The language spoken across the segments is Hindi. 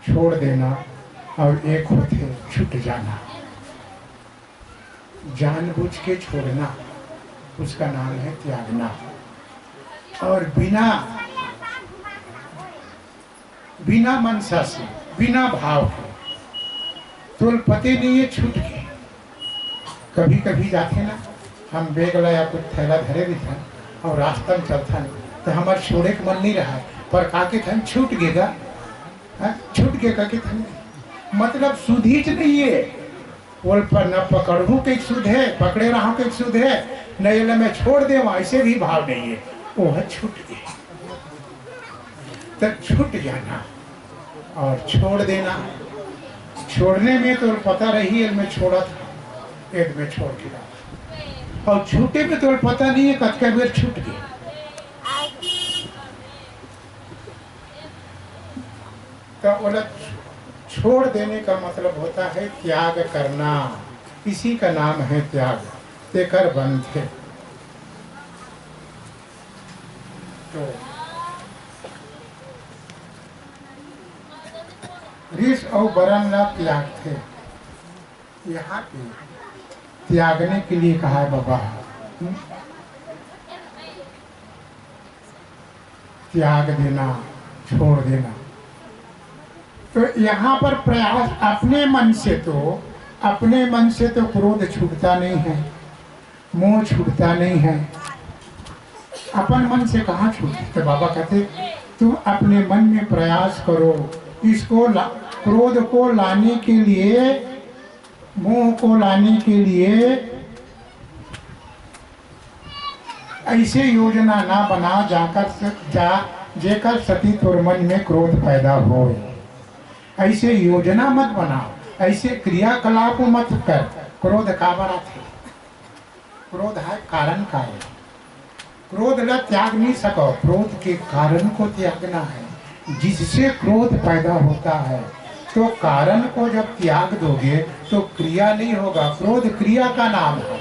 छोड़ देना और एक होते छूट जाना। जानबूझ के छोड़ना उसका नाम है त्यागना। और बिना मनसा से, बिना भाव के, तो पते नहीं है छूट के। कभी कभी जाते ना हम बेग या कुछ थैला धरे भी था और रास्ता में चलता नहीं तो हमारे छोड़े के मन नहीं रहा पर काके था छूट गेगा, छूट गेगा के था मतलब सुधीच नहीं है। बोल पर न पकड़ू के सुध है, पकड़े रहा के सुध है, नहीं ले मैं छोड़ दे ऐसे भी भाव नहीं है, वो है छूट गए। तो छूट जाना और छोड़ देना। छोड़ने में तो पता रही है मैं छोड़ा था, एक में छोड़ के रहा, और छूटे में तो पता नहीं है कद का बेर छूट गया। तो बोला छोड़ देने का मतलब होता है त्याग करना, इसी का नाम है त्याग। तेकर बंध है। तो ऋष और वरण ला त्याग थे, यहाँ पे त्यागने के लिए कहा है बाबा। त्याग देना, छोड़ देना। तो यहाँ पर प्रयास अपने मन से तो क्रोध छूटता नहीं है, मोह छूटता नहीं है। अपन मन से कहाँ छूटता? तो बाबा कहते तुम अपने मन में प्रयास करो, इसको क्रोध को लाने के लिए, मोह को लाने के लिए ऐसे योजना ना बना जेकर सती तोर मन में क्रोध पैदा हो। ऐसे योजना मत बनाओ, ऐसे क्रियाकलाप मत कर। क्रोध का बरा थे, क्रोध है कारण कार्य। क्रोध ला त्याग नहीं सको, क्रोध के कारण को त्यागना है। जिससे क्रोध पैदा होता है तो कारण को जब त्याग दोगे तो क्रिया नहीं होगा। क्रोध क्रिया का नाम है।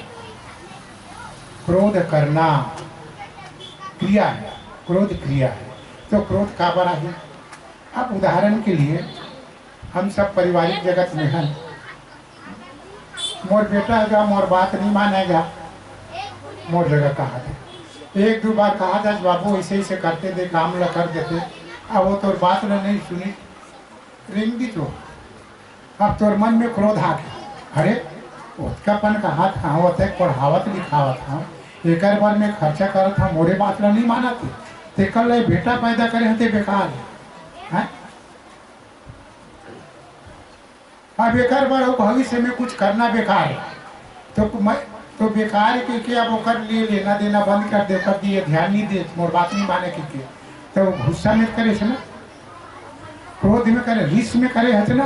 क्रोध करना क्रिया है, क्रोध क्रिया है। तो क्रोध का बरा है। अब उदाहरण के लिए हम सब पारिवारिक जगत में हैं, मोर बेटा है मोर बात नहीं मानेगा, मोर जगह कहा था, एक दो बार कहा था बाबू ऐसे ऐसे करते दे, काम ला कर देते, अब वो तोर बात ला नहीं सुनी, रेंगी तो अब तोर मन में क्रोध आ गया। अरे उसकापन कहा था, वो पढ़ावत लिखावत था, एक बार में खर्चा कर था, मोरे बात ला नहीं माना थे, ते कल बेटा पैदा करे हते बेकार है। अब बेकार बार भविष्य में कुछ करना बेकार है, तो बेकार के क्या वो कर लिए लेना देना बंद कर दे, कर दिए ध्यान नहीं दे, मोर बात नहीं माने के तो गुस्सा में करे ना, क्रोध में करे, रिस में करे है ना।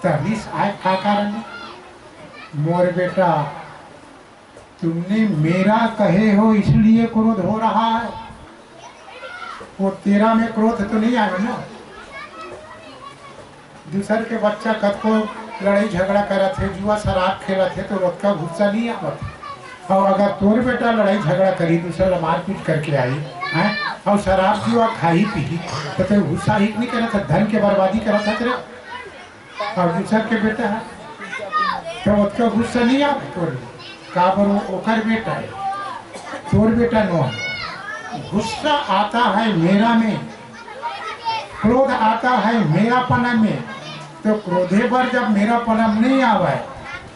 तो रिस आए का कारण है? मोर बेटा तुमने मेरा कहे हो इसलिए क्रोध हो रहा है, वो तेरा में क्रोध तो नहीं आया ना। दूसर के बच्चा कद को लड़ाई झगड़ा करा थे, जुआ शराब खेला थे तो उसका गुस्सा नहीं आवत। और अगर तोर बेटा लड़ाई झगड़ा करी, दूसरा मारपीट करके आई है और शराब जुआ खाई पी तो गुस्सा ही नहीं करा था, धन के बर्बादी करा था तेरा। और दूसर के बेटा है तो उसका गुस्सा नहीं आता तोर का बरो ओकर बेटा है, तोर बेटा नो है। गुस्सा आता है मेरा में, क्रोध आता है मेरा पना में। तो क्रोधे पर जब मेरा पनम नहीं आवे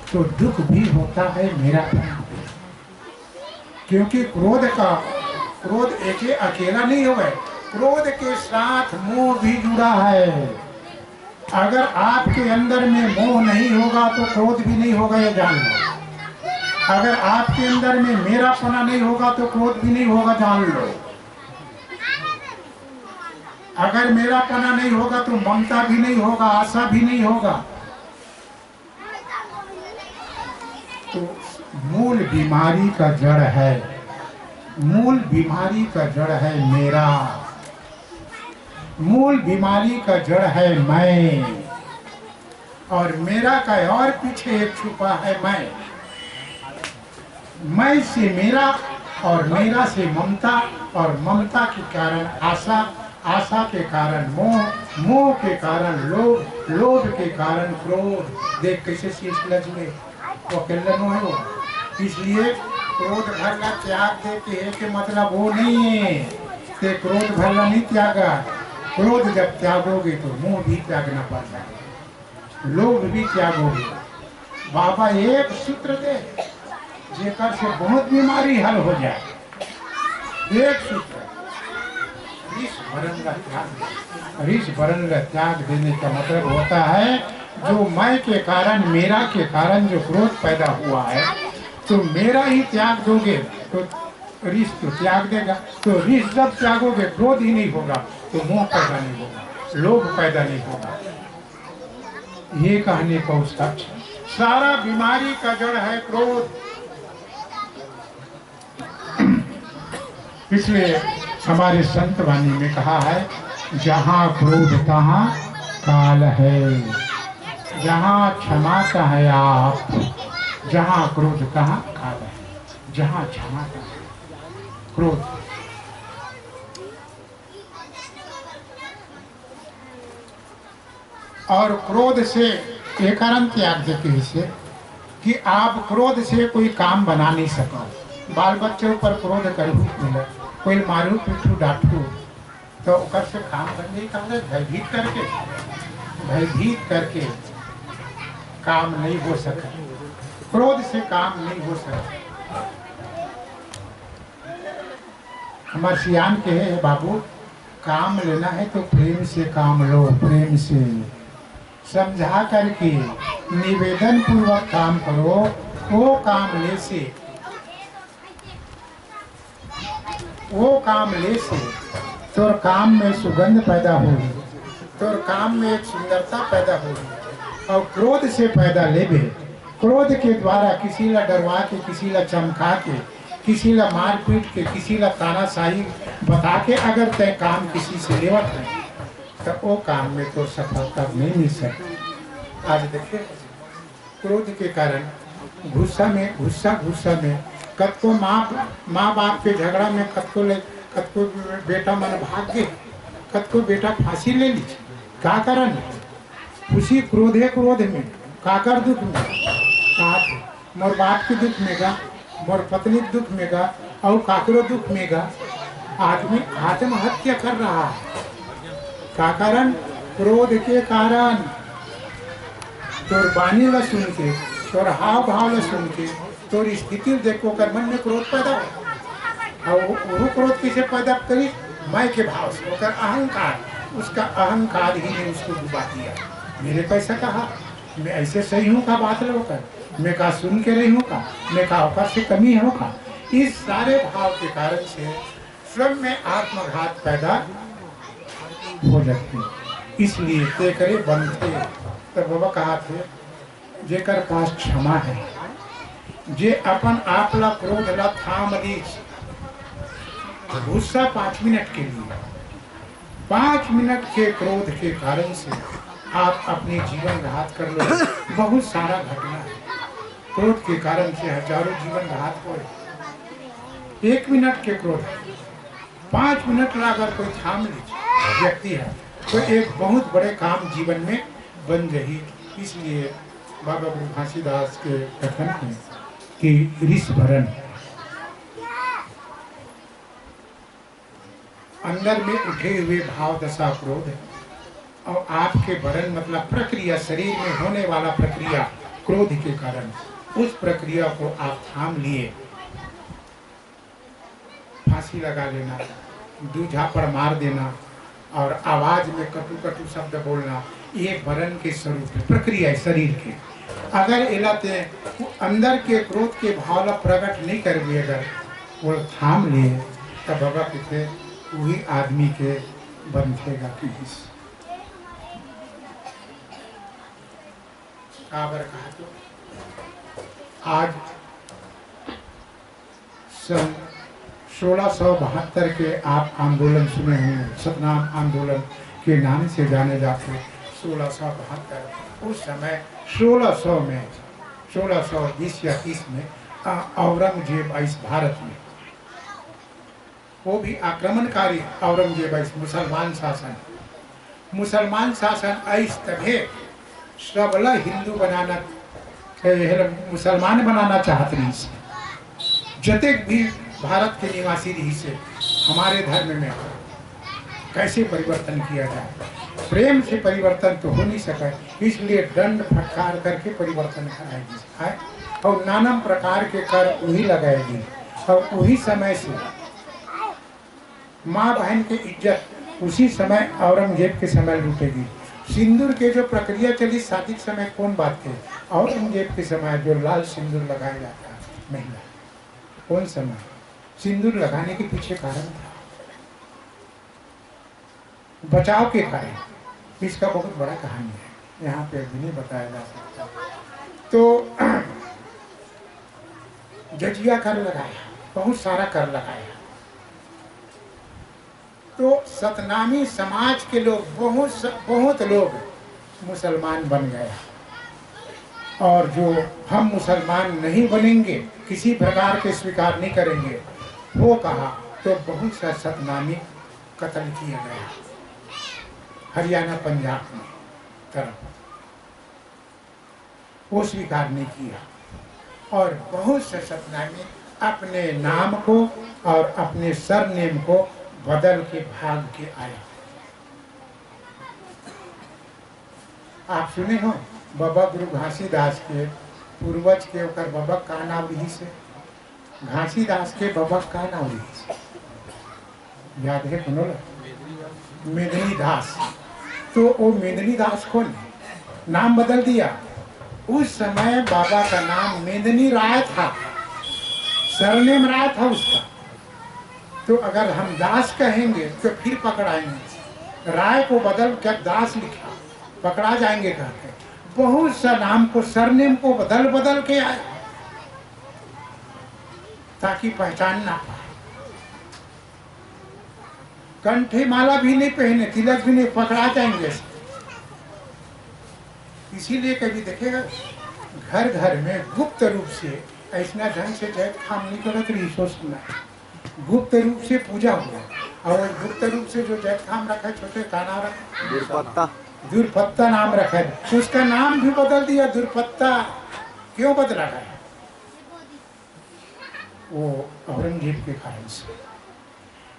तो दुख भी होता है मेरा पनम, क्योंकि क्रोध एक अकेला नहीं होगा, क्रोध के साथ मोह भी जुड़ा है। अगर आपके अंदर में मोह नहीं होगा तो क्रोध भी नहीं होगा, ये जान लो। अगर आपके अंदर में मेरा पना नहीं होगा तो क्रोध भी नहीं होगा, जान लो। अगर मेरा पना नहीं होगा तो ममता भी नहीं होगा, आशा भी नहीं होगा। तो मूल बीमारी का जड़ है, मूल बीमारी का जड़ है मेरा, मूल बीमारी का जड़ है मैं, और मेरा का और पीछे एक छुपा है मैं से मेरा, और मेरा से ममता, और ममता के कारण आशा, आशा के कारण मोह, मोह के कारण लोभ, लोभ के कारण क्रोध। देख कैसे शीश लजमे वो अकेला नो है वो। इसलिए क्रोध भरना त्याग देते हैं कि मतलब वो नहीं है कि क्रोध भरना नहीं त्यागा। क्रोध जब त्यागोगे तो मोह भी त्यागना पड़ता है, लोभ भी त्यागोगे। बाबा एक सूत्र दे जेकर से बहुत बीमारी हल हो जाए। एक सूत्र, रिस भरन का त्याग। रिस भरन का त्याग देने का मतलब होता है जो मैं के कारण, मेरा के कारण जो क्रोध पैदा हुआ है, तो मेरा ही त्याग दोगे तो रिस तो त्याग देगा। तो रिस जब त्यागोगे क्रोध ही नहीं होगा, तो मोह पैदा नहीं होगा, लोभ पैदा नहीं होगा। ये कहने का उसका सारा बीमारी का जड़ है क्रोध। इसलिए हमारे संत वाणी में कहा है, जहाँ क्रोध तहाँ काल है, जहाँ क्षमा का है आप, जहाँ क्रोध तहाँ काल है, जहाँ क्षमा का है क्रोध। और क्रोध से एक कारण त्याग देते इसे कि आप क्रोध से कोई काम बना नहीं सको। बाल बच्चों पर क्रोध करू मिले, कोई मारू पीटू डांटू तो ओकर से काम करने का भयभीत करके, भयभीत करके काम नहीं हो सका। क्रोध से काम नहीं हो सका। हमारे सियान के है बाबू, काम लेना है तो प्रेम से काम लो, प्रेम से समझा करके निवेदन पूर्वक काम करो। वो काम ले से, वो काम ले से तोर काम में सुगंध पैदा होगी, तोर काम में एक सुंदरता पैदा होगी। और क्रोध से पैदा लेबे, क्रोध के द्वारा किसी ला डरवा के, किसी ला चमका के, किसी ला मार पीट के, किसी ला तानाशाही बता के अगर तय काम किसी से लेवत है तो वो काम में तो सफलता नहीं मिल सकती। आज देखिए क्रोध के कारण गुस्सा में कत्को माँ बाप के झगड़ा में कत्को बेटा मन भाग गए, कत्को बेटा फांसी ले ली। का कारण उसी क्रोध में काकर दुख में मोर बाप के दुख में गा, मोर पत्नी के दुख में गा, और काकरो दुख में गा आदमी आत्महत्या कर रहा है। का कारण क्रोध के कारण। तोर बानी ला सुन के, तोर हाव भाव ला सुन के, तोर स्थिति देखो कर मन में क्रोध पैदा हो। और वो क्रोध किसे पैदा करी? मैं के भाव से, होकर अहंकार, उसका अहंकार ही ने उसको डुबा दिया। मेरे पैसा कहा, मैं ऐसे सही हूँ का बात लो कर, मैं का सुन के रही हूँ का, मैं का औकात से कमी हो का। इस सारे भाव के कारण से स्वयं में आत्मघात पैदा हो जाती। इसलिए ते करे बनते। तो बाबा कहा थे, जेकर पास क्षमा है, जे अपन आप ला क्रोध ला थाम ली, गुस्सा 5 मिनट के लिए, 5 मिनट के क्रोध के कारण से आप अपने जीवन घात कर लो। बहुत सारा घटना है, क्रोध के कारण से हजारों जीवन घात हुए। 1 मिनट के क्रोध, 5 मिनट ला अगर कोई थाम ली व्यक्ति है तो एक बहुत बड़े काम जीवन में बन रही। इसलिए बाबा गुरु घासीदास के कथन है कि रिस भरन, अंदर में उठे हुए भाव दशा क्रोध है, और आपके भरण मतलब प्रक्रिया, शरीर में होने वाला प्रक्रिया क्रोध के कारण, उस प्रक्रिया को आप थाम लिए। फांसी लगा लेना, 2 झापड़ मार देना और आवाज में कटु कटु शब्द बोलना, ये भरण के स्वरूप है, प्रक्रिया है शरीर के। अगर इलाते अंदर के क्रोध के भाव ला प्रकट नहीं कर दिए, अगर वो थाम लिए तो बाबा कहते वही आदमी के बंधेगा कि काबर कहा तो आज सन 1672 के आप आंदोलन सुने हैं, सतनाम आंदोलन के नाम से जाने जाते। 1672 उस समय 1600 में 1620 या 30 में औरंगजेब इस भारत में वो भी आक्रमणकारी औरंगजेब मुसलमान शासन। मुसलमान शासन ऐस तभे सबला हिंदू बनाना मुसलमान बनाना चाहत रही से। जतेक भी भारत के निवासी रही से हमारे धर्म में कैसे परिवर्तन किया जाए, प्रेम से परिवर्तन तो हो नहीं सका, इसलिए दंड फटकार करके परिवर्तन कराएगी है। और नाना प्रकार के कर वही लगाएगी और वही समय से माँ बहन की इज्जत उसी समय औरंगजेब के समय लूटेगी। सिंदूर के जो प्रक्रिया चली शादी के समय कौन बात थे, औरंगजेब के समय जो लाल सिंदूर लगाया जाता है महिला, कौन समय सिंदूर लगाने के पीछे कारण था बचाव के कारण। इसका बहुत बड़ा कहानी है, यहाँ पे भी नहीं बताया जा सकता। तो जजिया कर लगाया, बहुत सारा कर लगाया, तो सतनामी समाज के लोग बहुत लोग मुसलमान बन गए। और जो हम मुसलमान नहीं बनेंगे, किसी प्रकार के स्वीकार नहीं करेंगे, वो कहा तो बहुत सा सतनामी कत्ल किया गया हरियाणा पंजाब में तरफ, वो स्वीकार नहीं किया। और बहुत से सतनामी अपने नाम को और अपने सरनेम को बदल के भाग के आया। आप सुने हो बाबा गुरु घासीदास के पूर्वज के ओकर बाबा का नाम रही से, घासीदास के बाबा का नाम रही से याद है कौन? मेदिनी दास। तो वो मेदिनी दास कौन? नाम बदल दिया। उस समय बाबा का नाम मेदिनी राय था, सरनेम राय था उसका। तो अगर हम दास कहेंगे तो फिर पकड़ाएंगे, राय को बदल कर दास लिखा, पकड़ा जाएंगे कहते। बहुत सा नाम को सरनेम को बदल के आए ताकि पहचान ना पाए। कंठे माला भी नहीं पहने, तिलक भी नहीं, पकड़ा जाएंगे। इसीलिए कभी देखेगा घर घर में गुप्त रूप से ऐसा ढंग से जय खाम नहीं करत रही, सोचना गुप्त रूप से पूजा हुआ। और गुप्त रूप से जो जय खाम रखा, छोटे का नाम रखा दुर्पत्ता नाम रखा है, उसका नाम भी बदल दिया दुर्पत्ता। क्यों बदला गया? वो औरंगजेब के कारण से,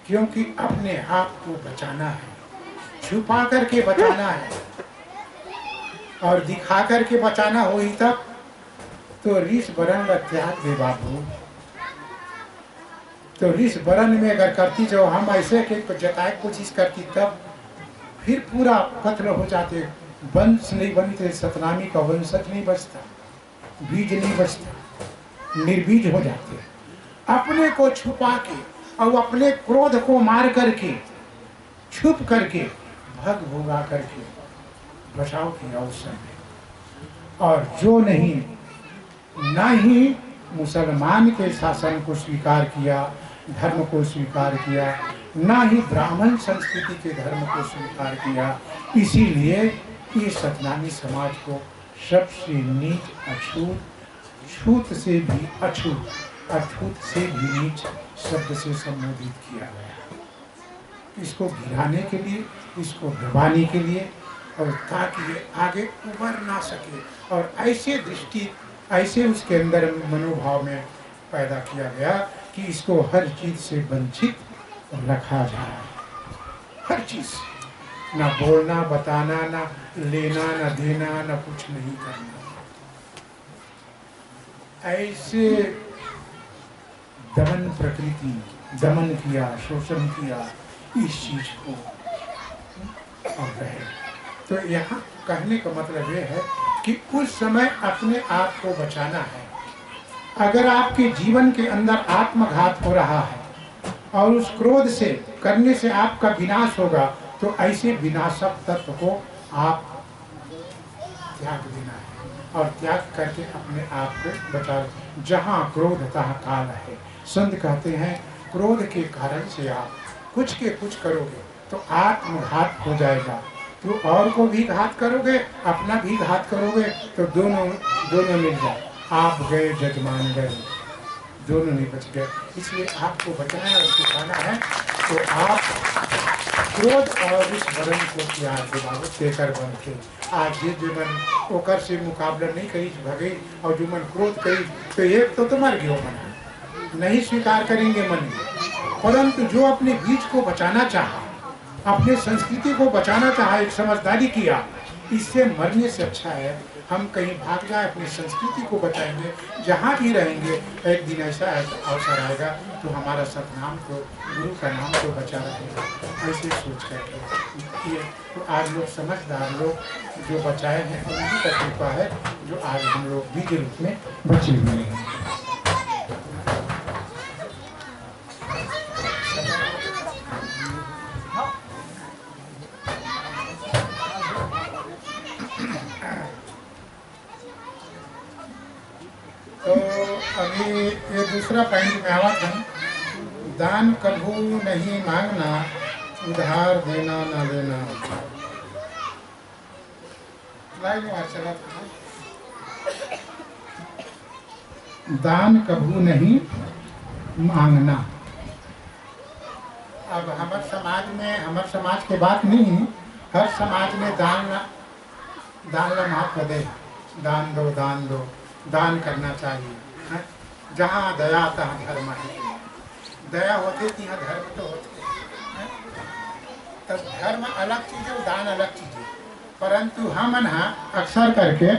क्योंकि अपने आप को बचाना है, छुपा करके बचाना है और दिखा करके बचाना हो ही तब तो ऋष बरन का त्याग दे बाबू। तो ऋष बरन में अगर करती जो हम ऐसे के जताए कोशिश करती तब फिर पूरा कत्ल हो जाते, वंश नहीं बनते, सतनामी का वंशज नहीं बचता, बीज नहीं बचता, निर्बीज हो जाते। अपने को छुपा के और अपने क्रोध को मार करके छुप करके भग भोगा करके बचाव की अवसर है। और जो नहीं ना ही मुसलमान के शासन को स्वीकार किया, धर्म को स्वीकार किया, ना ही ब्राह्मण संस्कृति के धर्म को स्वीकार किया, इसीलिए ये सतनामी समाज को सबसे नीच, अछूत, छूत से भी अछूत, अछूत से भी नीच शब्द से संबोधित किया गया। इसको गिराने के लिए, इसको दबाने के लिए, और ताकि ये आगे उभर ना सके। और ऐसे दृष्टि, ऐसे उसके अंदर मनोभाव में पैदा किया गया कि इसको हर चीज से वंचित रखा जाए, हर चीज, ना बोलना, बताना, ना लेना, ना देना, ना कुछ नहीं करना। ऐसे दमन प्रकृति दमन किया, शोषण किया इस चीज को और रहे। तो यहाँ कहने का मतलब ये है कि उस समय अपने आप को बचाना है। अगर आपके जीवन के अंदर आत्मघात हो रहा है और उस क्रोध से करने से आपका विनाश होगा, तो ऐसे विनाशक तत्व को आप त्याग देना है और त्याग करके अपने आप को बचाओ। जहाँ क्रोध तहाँ काल है। संत कहते हैं क्रोध के कारण से आप कुछ के कुछ करोगे तो आत्मघात हो जाएगा। तो और को भी घात करोगे, अपना भी घात करोगे, तो दोनों मिल जाए। आप गए जजमान गए। दोनों नहीं बच गए। इसलिए आपको बचना है और सिखाना है। तो आप क्रोध और इस वरण को त्याग दिलाओ देकर बन के। आज ये जो मन ओकर से मुकाबला नहीं करी भगे और जो मन क्रोध करी तो एक तो मर गयो मन नहीं स्वीकार करेंगे मन में। परंतु जो अपने बीज को बचाना चाहा, अपने संस्कृति को बचाना चाहा, एक समझदारी किया, इससे मरने से अच्छा है हम कहीं भाग जाए, अपनी संस्कृति को बचाएंगे। जहाँ भी रहेंगे एक दिन ऐसा अवसर आएगा तो हमारा सतनाम तो गुरु का नाम तो बचा रहेगा। ऐसे सोच कर ये तो आज लोग समझदार लोग जो बचाए हैं उन्हीं का कृपा है जो आज हम लोग बीज रूप में बचे हुए हैं। तो अभी ये दूसरा पॉइंट में आवा था, दान कभू नहीं मांगना, उधार देना ना लेना। दान कभू नहीं मांगना। अब हमारे समाज के बात नहीं, हर समाज में दान ला महत्व दे। दान दो, दान करना चाहिए है? जहाँ दया तहाँ धर्म है। दया होते कि यहाँ धर्म तो होते है? तब धर्म अलग चीज है, दान अलग चीज है। परंतु हम अक्सर करके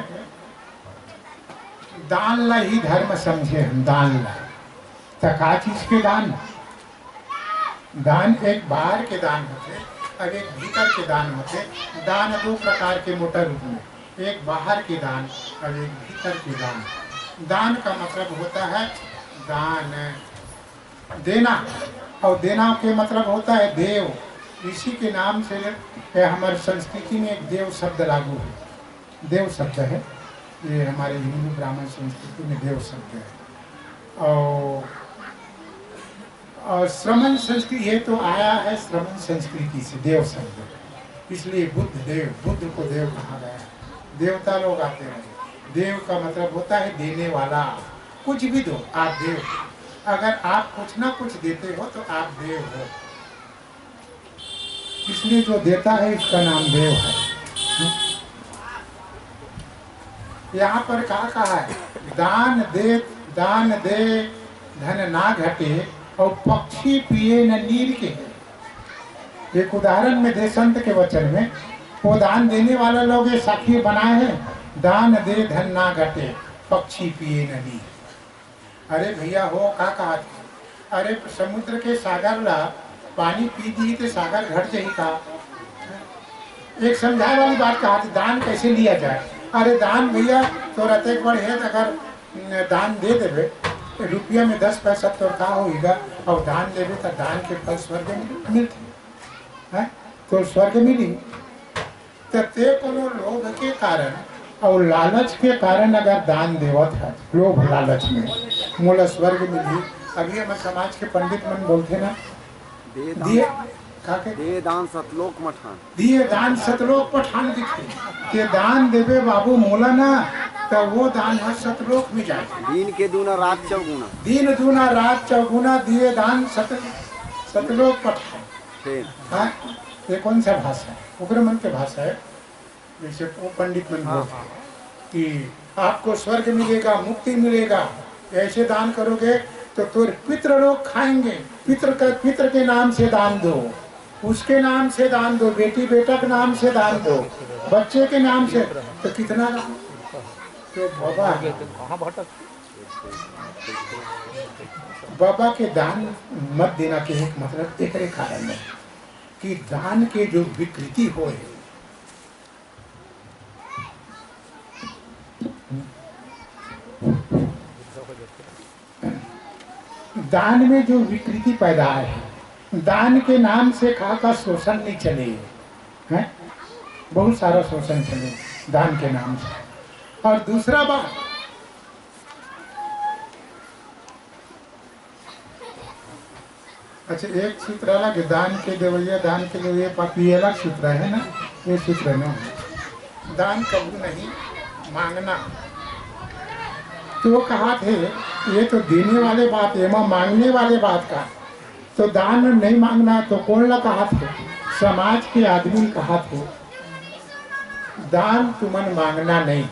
दान ला ही धर्म समझे। हम दान ला तो का चीज के दान? दान एक बाहर के दान होते और एक भीतर के दान होते। दान दो प्रकार के मोटा रूप में, एक बाहर के दान और एक भीतर के दान। दान का मतलब होता है दान देना, और देना के मतलब होता है देव। इसी के नाम से हमारी संस्कृति में एक देव शब्द लागू है। देव शब्द है ये हमारे हिंदू ब्राह्मण संस्कृति में देव शब्द है। और श्रमण संस्कृति ये तो आया है श्रमण संस्कृति से देव शब्द। इसलिए बुद्ध को देव कहा गया है। देवता लोग आते हैं। देव का मतलब होता है देने वाला। कुछ भी दो आप देव। अगर आप कुछ ना कुछ देते हो तो आप देव हो। इसलिए जो देता है इसका नाम देव है। यहाँ पर कहा है दान दे धन ना घटे और पक्षी पिए न नीर के। एक उदाहरण में दे संत के वचन में, वो दान देने वाला लोग ये साखी बनाए हैं, दान दे धन ना घटे पक्षी पिए न नीर। अरे भैया हो का कहा? अरे समुद्र के सागर ला पानी पी दी तो सागर घट जाही का? एक समझाए वाली बात कहा थी, दान कैसे लिया जाए? अरे दान भैया तो रहते बड़े है, अगर दान दे देवे रुपया में 10 पैसा तो का होगा, और दान देवे तो दान के फल स्वर्ग में मिलते हैं। तो स्वर्ग मिली ते कोनो लोभ के कारण और लालच के कारण अगर दान देवत है, लोभ लालच में मोला स्वर्ग मिली। अभी हमारे समाज के पंडित मन बोलते ना, दिए दान सतलोक मठान, दिए दान सतलोक पठान दिखे के दान देवे बाबू मोला ना, तो वो दान है सतलोक में जाए। दिन के दूना रात चौगुना, दिन दूना रात चौगुना, दिए दान सतलोक पठान। ये कौन सा भाषा है? उग्र मन के भाषा है। जैसे वो पंडित मन बोलते कि आपको स्वर्ग मिलेगा, मुक्ति मिलेगा, ऐसे दान करोगे तो पितृ लोग खाएंगे। पितृ के नाम से दान दो, उसके नाम से दान दो, बेटी बेटा के नाम से दान दो, बच्चे के नाम से, तो कितना दान? तो बाबा के दान मत देना के एक मतलब एक कारण है कि दान के जो विकृति हो, दान में जो विकृति पैदा है, दान के नाम से का शोषण नहीं चले हैं, बहुत सारा शोषण चले दान के नाम से। और दूसरा बात, अच्छा एक सूत्र अलग है, दान के देवैया पापी अलग सूत्र है ना, ये सूत्र ना। दान कभी नहीं मांगना, तो वो कहा थे ये तो देने वाले बात है, मां मांगने वाले बात का। तो दान नहीं मांगना तो कौन ला कहा थे? समाज के आदमी कहा थे दान तुमन मांगना नहीं।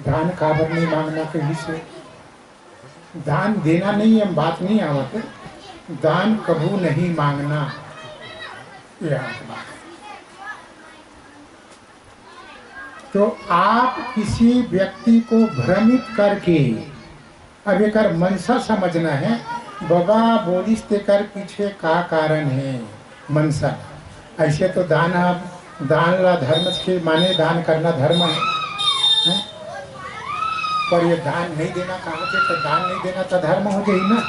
दान काबर नहीं मांगना कहीं से? दान देना नहीं हम बात नहीं आवत, दान कबू नहीं मांगना ये बात। तो आप किसी व्यक्ति को भ्रमित करके अब एक मनसा समझना है। बाबा बोलिस ते कर पीछे का कारण है मनसा। ऐसे तो दान दान ला धर्म के माने दान करना धर्म है? पर ये दान नहीं देना कहा थे तो दान नहीं देना तो धर्म हो गई ना।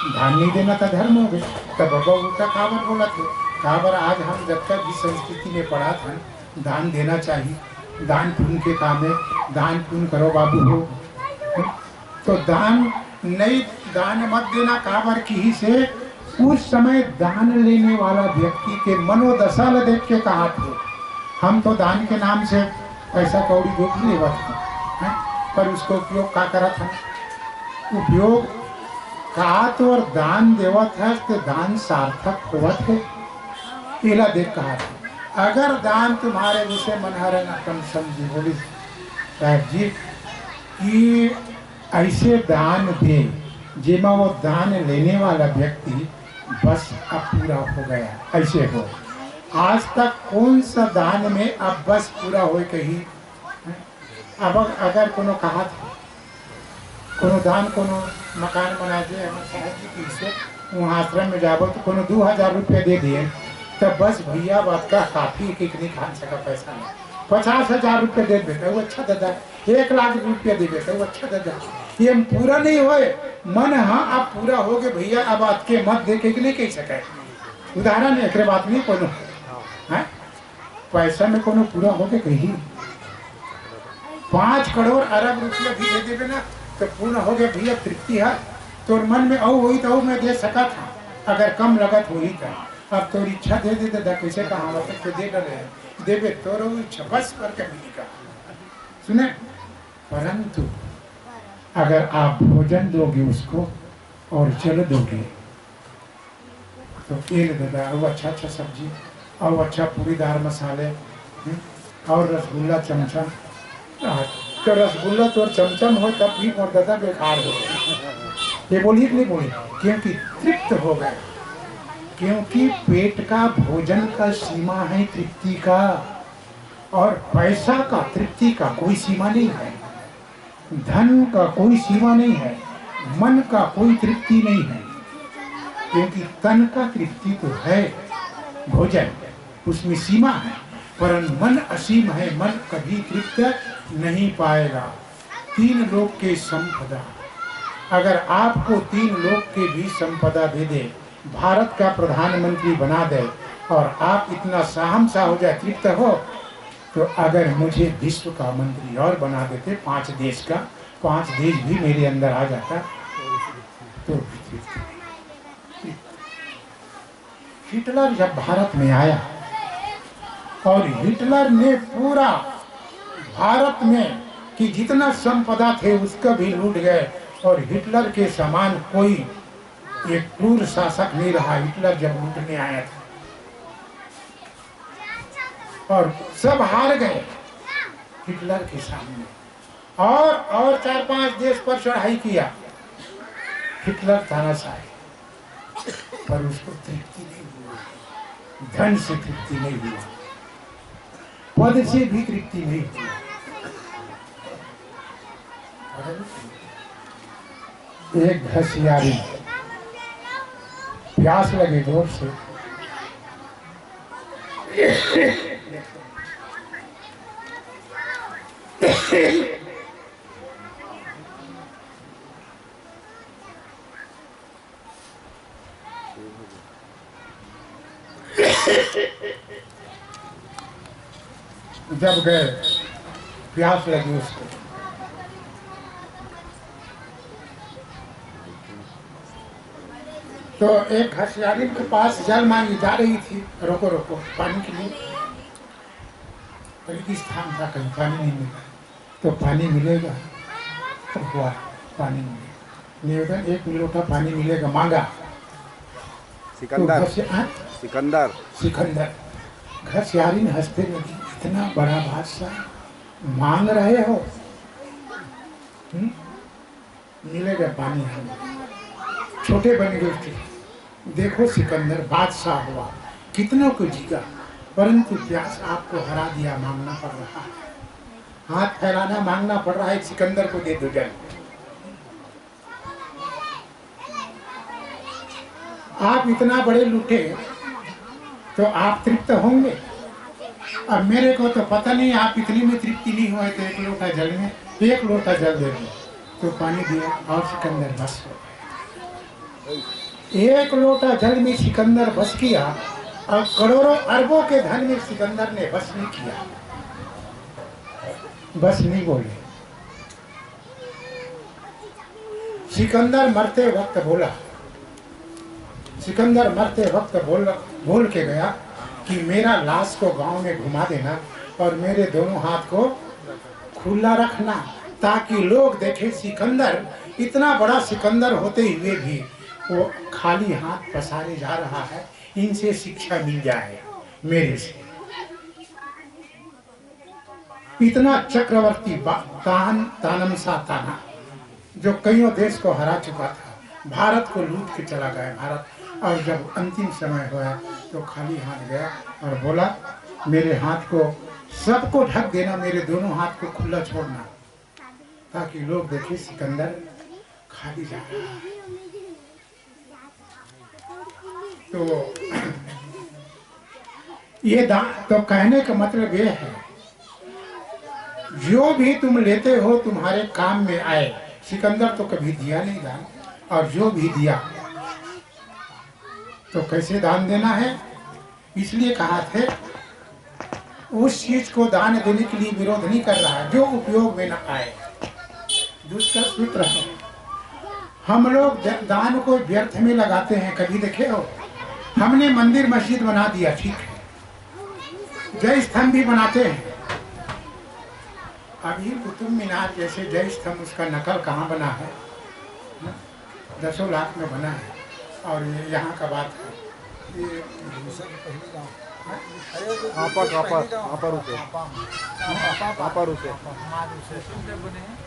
दान नहीं देना तो धर्म हो गई। तो बाबा उल्टा काबर बोला थे, काबर आज हम जब तक भी संस्कृति में पढ़ा था दान देना चाहिए, दान पुण्य के काम है, दान पुण्य करो बाबू हो। तो दान नहीं, दान मत देना काबर की से उस समय दान लेने वाला व्यक्ति के मनोदशा ले देख के कहा थे। हम तो दान के नाम से पैसा कौड़ी जो भी लेवा था, पर उसको उपयोग का करा था? उपयोग कहा तो और दान देवा था तो दान सार्थक हुआ थे। एला देख कहा था अगर दान तुम्हारे विषय मनहरे न कम समझी। बोली साहब जी कि ऐसे दान दे जेमा वो दान लेने वाला व्यक्ति बस अब पूरा हो गया, ऐसे हो। आज तक कौन सा दान में अब बस पूरा हो कही? अब अगर कोनो कहा था कोनो दान कोनो मकान बना दे से वहाँ आश्रम में जाबो तो कोनो 2000 रुपया दे दिए तब बस भैया बात का काफी एक नहीं खा सका पैसा नहीं। 50,000 रुपया दे देता वो अच्छा दादा, 1 लाख रुपया दे देता वो अच्छा दादा। ये पूरा नहीं होए मन, हाँ अब पूरा हो गए भैया अब बात के मत दे के नहीं कह सके। उदाहरण एक बात नहीं कोनो है पैसा में कोनो पूरा हो गए कहीं 5 करोड़ अरब रुपया भी दे देवे ना तो पूर्ण हो गया भैया, तृप्ति है। तो मन में औ हुई तो मैं दे सका था अगर कम लगत हुई था। अब तो इच्छा दे दे दादा कैसे कहा तो दे डरे देवे तो इच्छा बस पर कभी का सुने। परंतु अगर आप भोजन दोगे उसको और चल दोगे तो एक दादा और अच्छा अच्छा सब्जी और अच्छा पूरीदार मसाले और रसगुल्ला चमचा। तो रसगुल्ला तो चमचम हो तब भी और दादा बेकार हो गए। ये बोलिए नहीं बोली क्योंकि तृप्त हो गए, क्योंकि पेट का भोजन का सीमा है तृप्ति का, और पैसा का तृप्ति का कोई सीमा नहीं है, धन का कोई सीमा नहीं है, मन का कोई तृप्ति नहीं है। क्योंकि तन का तृप्ति तो है भोजन, उसमें सीमा है, परंतु मन असीम है, मन कभी तृप्त नहीं पाएगा। 3 लोक के संपदा, अगर आपको 3 लोक के भी संपदा दे दे, भारत का प्रधानमंत्री बना दे और आप इतना साहमसा हो जाए तृप्त हो, तो अगर मुझे विश्व का मंत्री और बना देते 5 देश का, 5 देश भी मेरे अंदर आ जाता तो। हिटलर जब भारत में आया और हिटलर ने पूरा भारत में कि जितना संपदा थे उसका भी लूट गए, और हिटलर के समान कोई एक क्रूर शासक नहीं रहा हिटलर जब लूटने आया था, और सब हार गए हिटलर के सामने। और 4-5 देश पर चढ़ाई किया हिटलर तानाशाही, पर उसको तृप्ति नहीं हुआ, धन से तृप्ति नहीं हुआ, पद से भी तृप्ति नहीं हुआ। एक घसियारी प्यास लगी जोर से, जब गए प्यास लगी उसको, तो एक घसियारी के पास जल मांगी जा रही थी, रोको पानी के लिए, रेगिस्तान था कहीं पानी नहीं मिला। तो पानी मिलेगा। तो हुआ पानी मिलेगा, निवेदन 1 लोटा पानी मिलेगा, मांगा। तो सिकंदर घर से सिकंदर सिकंदर घर से आ रही न, हंसते लगी, इतना बड़ा बादशाह मांग रहे हो, मिलेगा पानी हमें। छोटे बन गए थे, देखो सिकंदर बादशाह हुआ, कितनों को जीगा, परंतु प्यास आपको हरा दिया, मांगना पड़ रहा है, हाथ फैलाना मांगना पड़ रहा है, सिकंदर को दे दो जल। आप इतना बड़े लूटे तो आप तृप्त होंगे। अब मेरे को तो पता नहीं आप इतनी में तृप्ति नहीं हुए, तो 1 लोटा जल में 1 लोटा जल दे दिया, तो पानी दिया और सिकंदर बस हो गया। 1 लोटा जल में सिकंदर बस किया, और करोड़ों अरबों के धन में सिकंदर ने बस नहीं किया, बस नहीं बोले। सिकंदर मरते वक्त बोला, सिकंदर मरते वक्त बोल के गया कि मेरा लाश को गांव में घुमा देना और मेरे दोनों हाथ को खुला रखना, ताकि लोग देखें सिकंदर, इतना बड़ा सिकंदर होते हुए भी वो खाली हाथ पसारे जा रहा है, इनसे शिक्षा मिल जाए मेरे से। इतना चक्रवर्ती तानमसा ताना, जो कईयों देश को हरा चुका था, भारत को लूट के चला गया भारत, और जब अंतिम समय हुआ तो खाली हाथ गया और बोला मेरे हाथ को सबको ढक देना, मेरे दोनों हाथ को खुला छोड़ना, ताकि लोग देखें सिकंदर खाली जा रहा है। तो ये तो कहने का मतलब ये है, जो भी तुम लेते हो तुम्हारे काम में आए। सिकंदर तो कभी दिया नहीं दान, और जो भी दिया तो कैसे दान देना है, इसलिए कहा थे उस चीज को दान देने के लिए विरोध नहीं कर रहा है जो उपयोग में न आए। दूसरा सूत्र है, हम लोग दान को व्यर्थ में लगाते हैं। कभी देखे हो, हमने मंदिर मस्जिद बना दिया, ठीक है, जय स्तंभ भी बनाते हैं। अभी कुतुब मीनार जैसे जय स्तंभ, उसका नकल कहाँ बना है, 10 लाख में बना है। और ये यहाँ का बात है, ये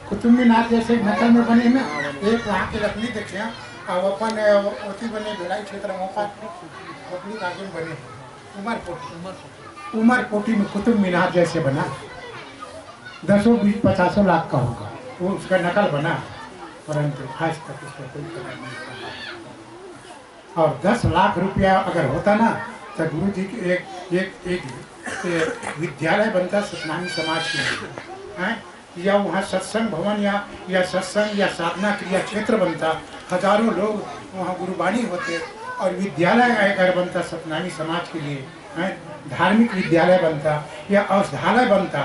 कुतुब मीनार जैसे नकल में बने ना, एक वहाँ की लकड़ी देखे और अपन ओती बने भिलाई क्षेत्र में बने, उमरकोटी में कुतुब मीनार जैसे बना, 10-20-50 लाख का होगा, वो उसका नकल बना, परंतु आज तक उसका कोई कदर नहीं करना। और 10 लाख रुपया अगर होता ना, तो गुरु जी की एक विद्यालय बनता सतनामी समाज के लिए, हैं, या वहाँ सत्संग भवन या सत्संग या साधना क्रिया क्षेत्र बनता, हजारों लोग वहाँ गुरुबाणी होते, और विद्यालय अगर बनता सतनामी समाज के लिए, हैं, धार्मिक विद्यालय बनता या औषधालय बनता,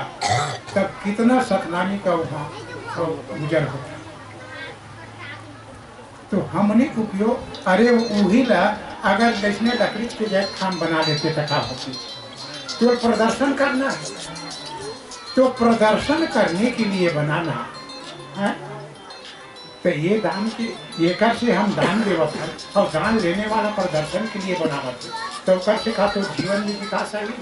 तब कितना सतनामी का वहाँ गुजर होता। तो हमने उपयोग, अरे वही ला अगर जैसे लकड़ी के जैसे खाम बना लेते टका होती, तो प्रदर्शन करना है, तो प्रदर्शन करने के लिए बनाना है। तो ये दान की ये कर से हम दान देवता, और दान लेने वाला प्रदर्शन के लिए बनावत, तो कर से खा तो जीवन में विकास आएगी।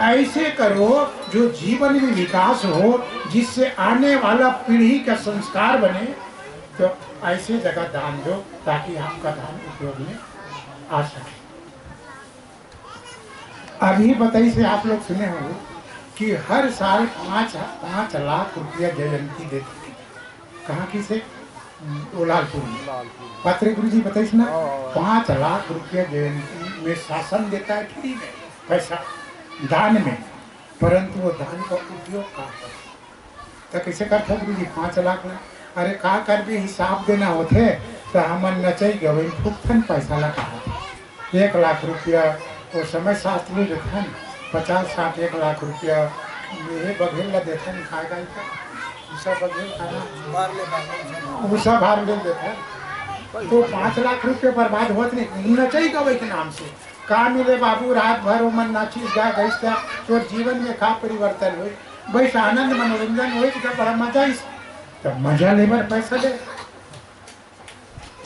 ऐसे करो जो जीवन में विकास हो, जिससे आने वाला पीढ़ी का संस्कार बने, तो ऐसे जगह दान दो ताकि आपका दान उपयोग में आ सके। अभी बताइए से आप लोग सुने होंगे कि हर साल 5 लाख रुपया जयंती देते थे। कहाँ की से? लालपुर में। पात्रे गुरु जी बताइए ना, 5 लाख रुपया जयंती में शासन देता है फ्री में पैसा दान में, परंतु वो दान का उपयोग कहाँ है? तो कैसे करते गुरु जी 5 लाख में? अरे का कर भी हिसाब देना होते तो हमन नचई गए फुकथन पैसा लगा 1 लाख रुपया वो समय शास्त्री देते, 50-60-1 लाख रुपया ये बघेल ला देते, खाएगा उषा बघेल खाना उषा भार ले देते, तो 5 लाख रुपये बर्बाद होते नहीं। नचई गवे के नाम से का मिले बाबू, रात भर मन नाची गा गई, तो जीवन में का परिवर्तन हुए? बस आनंद मनोरंजन हो तो बड़ा मजा इस तब मजा लेबर पैसा दे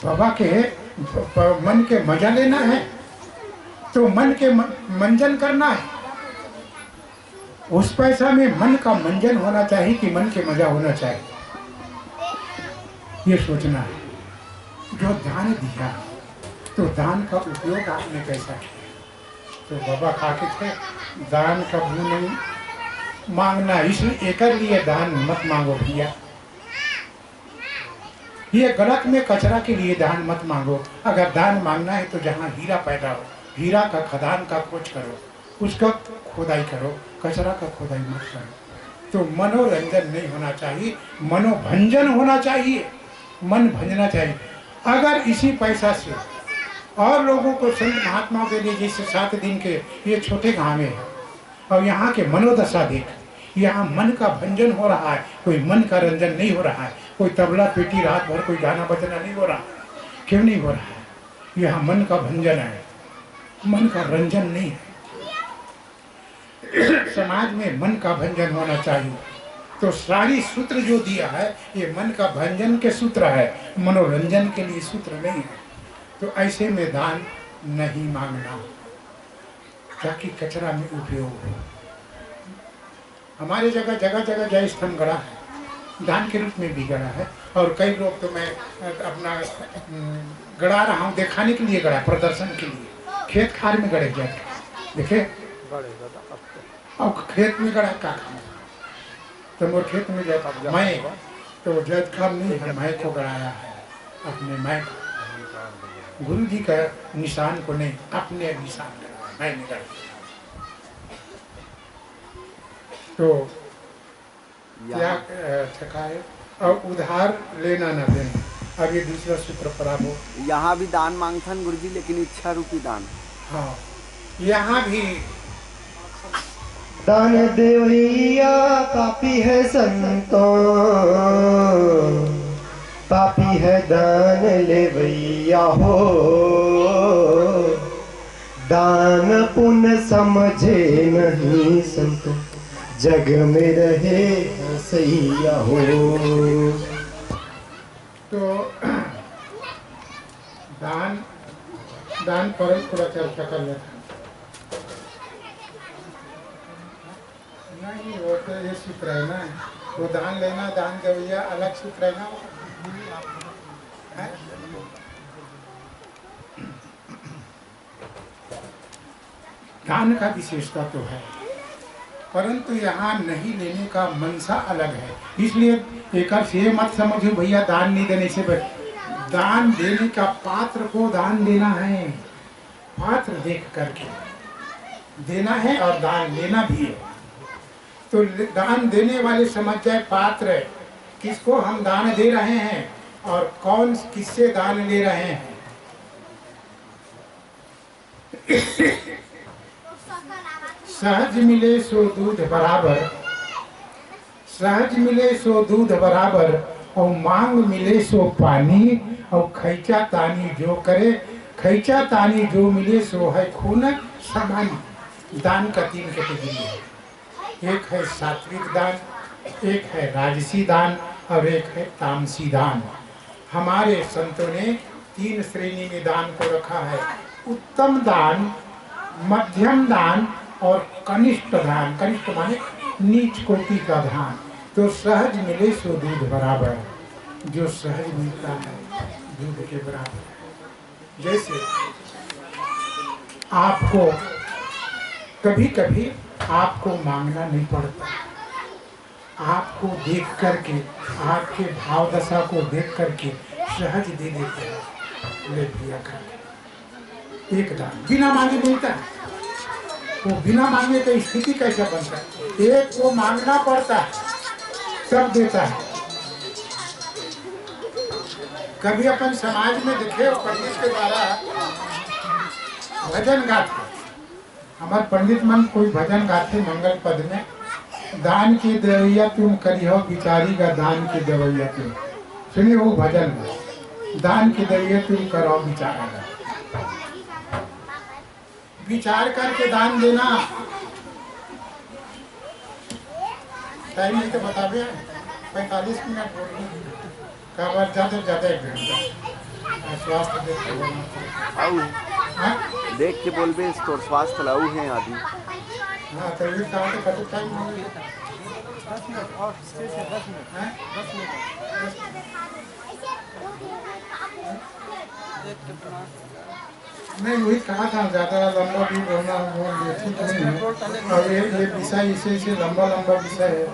बाबा के मन के मजा लेना है तो मन के मंजन करना है। उस पैसा में मन का मंजन होना चाहिए कि मन के मजा होना चाहिए, ये सोचना है। जो दान दिया तो दान का उपयोग आपने कैसा किया। तो बाबा खाके थे दान का भू नहीं मांगना, इसलिए एक लिए दान मत मांगो भैया। ये गलत में कचरा के लिए दान मत मांगो। अगर दान मांगना है तो जहाँ हीरा पैदा हो, हीरा का खदान का खोज करो, उसका खोदाई करो, कचरा का खोदाई मत करो। तो मनोरंजन नहीं होना चाहिए, मनोभंजन होना चाहिए, मन भंजना चाहिए। अगर इसी पैसा से और लोगों को संत महात्माओं के लिए जैसे 7 दिन के ये छोटे गाँव में है और यहाँ के मनोदशा देख, यहाँ मन का भंजन हो रहा है, कोई मन का रंजन नहीं हो रहा है, कोई तबला पेटी रात भर कोई गाना बजना नहीं हो रहा। क्यों नहीं हो रहा है? यहाँ मन का भंजन है, मन का रंजन नहीं है। समाज में मन का भंजन होना चाहिए। तो सारी सूत्र जो दिया है ये मन का भंजन के सूत्र है, मनोरंजन के लिए सूत्र नहीं है। तो ऐसे में दान नहीं मांगना ताकि कचरा में उपयोग हो। हमारे जगह जगह जगह जय स्तंभ गड़ा है, दान के रूप में भी गड़ा है। और कई लोग तो मैं अपना गड़ा रहा हूँ दिखाने के लिए गड़ा, प्रदर्शन के लिए। खेत खार में गड़े जाए देखे, अब खेत में गड़ा का खाना तो मोर खेत में जाता मैं तो जज खाम नहीं है, मैं को गड़ाया है अपने मैं गुरु जी का निशान को नहीं, अपने निशान गड़ाया मैं नहीं गड़ा। तो क्या ठकाए और उधार लेना न देना। अब ये दूसरा सूत्र पढ़ा हो। यहाँ भी दान मांगथन गुरु जी, लेकिन इच्छा रूपी दान। हाँ यहाँ भी दान देवैया पापी है संतों, पापी है दान लेवैया हो। दान पुण्य समझे नहीं संतों, जग में रहे हंसैया हो। तो दान पर थोड़ा चर्चा कर लेते। नहीं वो तो ये सूत्र है ना, वो दान लेना दान देवैया अलग सूत्र है ना। है? दान का विशेषता तो है, परंतु यहाँ नहीं लेने का मनसा अलग है। इसलिए एक से मत समझो भैया दान नहीं देने से, दान देने का पात्र को दान देना है, पात्र देख करके देना है और दान लेना भी है। तो दान देने वाले समझ जाए पात्र है, किसको हम दान दे रहे हैं और कौन किससे दान ले रहे हैं। सहज मिले सो दूध बराबर, सहज मिले सो दूध बराबर, और मांग मिले सो पानी, और खैचा तानी जो करे, खैचा तानी जो मिले सो है खून समानी। दान का 3 कैटेगरी है, एक है सात्विक दान, एक है राजसी दान और एक है तामसी दान। हमारे संतों ने 3 श्रेणी में दान को रखा है, उत्तम दान, मध्यम दान और कनिष्ठ दान। कनिष्ठ माने नीच कोटि का दान। तो सहज मिले सो दूध बराबर, जो सहज मिलता है दूध के बराबर। जैसे आपको कभी कभी आपको मांगना नहीं पड़ता, आपको देख करके, आपके भाव दशा को देख करके सहज दे देते हैं, ले दिया करके। एक दान बिना मांगे मिलता है, वो बिना मांगे तो स्थिति कैसे बनता है। एक को मांगना पड़ता है सब देता है। कभी अपन समाज में देखे पंडित के द्वारा भजन गाते, हमारे पंडित मन कोई भजन गाते मंगल पद में, दान की देवैया तुम करियो बिचारी का दान की देवैया तुम। सुनिए वो भजन, दान की देवैया तुम करो बिचारा का। विचार करके दान देना। टाइम नहीं तो बताबे 45 मिनट बोल का बार ज़्यादा 1 घंटा स्वास्थ्य देख के बोलना चाहिए। आऊ हाँ देख के बोलबे तोर स्वास्थ्य लाऊ है आदि। हाँ तो ये कहाँ से कब टाइम हो गया 10 मिनट और से 10 मिनट हाँ 10 मिनट नहीं वही कहा था ज़्यादा लंबा भी बोलना वो ठीक नहीं है और ये विषय इसे लंबा विषय है